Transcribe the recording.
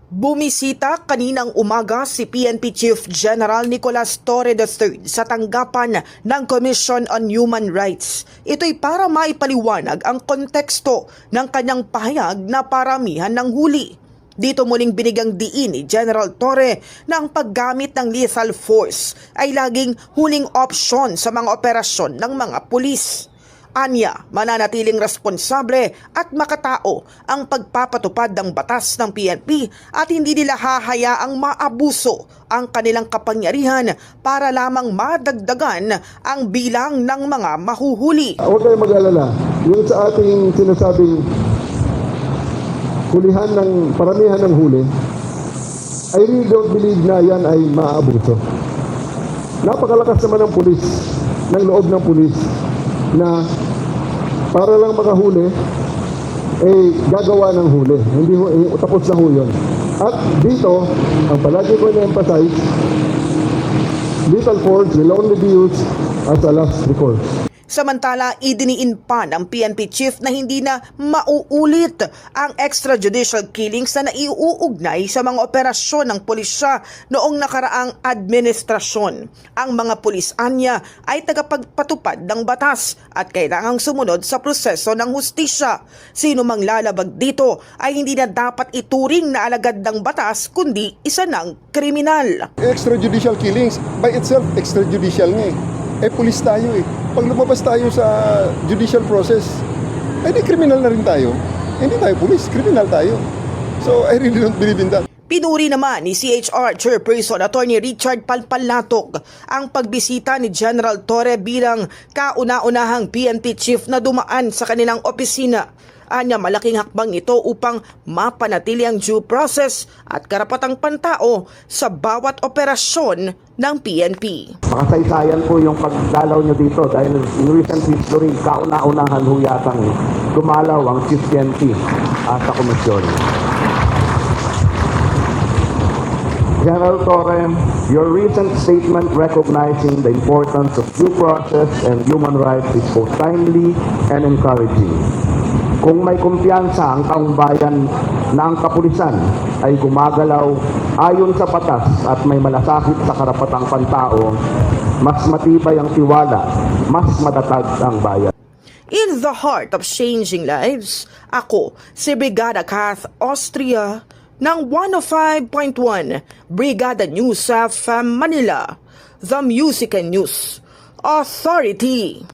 Bumisita kaninang umaga si PNP Chief General Nicolas Torre III sa tanggapan ng Commission on Human Rights. Ito'y para maipaliwanag ang konteksto ng kanyang pahayag na paramihan ng huli. Dito muling binigyang diin ni General Torre na ang paggamit ng lethal force ay laging huling opsyon sa mga operasyon ng mga pulis. Anya, mananatiling responsable at makatao ang pagpapatupad ng batas ng PNP at hindi nila hahayaang maabuso ang kanilang kapangyarihan para lamang madagdagan ang bilang ng mga mahuhuli. Huwag kayong mag-alala. Yung sa ating sinasabing hulihan ng paramihan ng huli, I really don't believe na yan ay maaabuso. Napakalakas naman ng pulis, ng loob ng pulis, na para lang makahuli, gagawa ng huli. Hindi tapos na ho yun. At dito, ang palagi ko na-emphasize, lethal force will only be used as a last recourse. Samantala, idiniin pa ng PNP Chief na hindi na mauulit ang extrajudicial killings na naiuugnay sa mga operasyon ng pulisya noong nakaraang administrasyon. Ang mga pulis anya ay tagapagpatupad ng batas at kailangang sumunod sa proseso ng hustisya. Sino mang lalabag dito ay hindi na dapat ituring na alagad ng batas kundi isa ng kriminal. Extrajudicial killings, by itself, extrajudicial nga pulis tayo Pag lumabas tayo sa judicial process, di criminal na rin tayo. Hindi tayo pulis, criminal tayo. So, I really don't believe in that. Pinuri naman ni CHR Chairperson Attorney Richard Palpalatog ang pagbisita ni General Torre bilang kauna-unahang PNP Chief na dumaan sa kanilang opisina. Anya, malaking hakbang ito upang mapanatili ang due process at karapatang pantao sa bawat operasyon ng PNP. Makasaysayan po yung pagdalaw nyo dito dahil in recent history, kauna-unahan ho yatang dumalaw ang Chief PNP sa komisyon. General Torre, your recent statement recognizing the importance of due process and human rights is both timely and encouraging. Kung may kumpiyansa ang taong bayan na ang kapulisan ay gumagalaw ayon sa batas at may malasakit sa karapatang pantao, mas matibay ang tiwala, mas matatag ang bayan. In the heart of changing lives, ako si Brigada Kath Austria ng 105.1 Brigada News FM Manila, The Music and News Authority.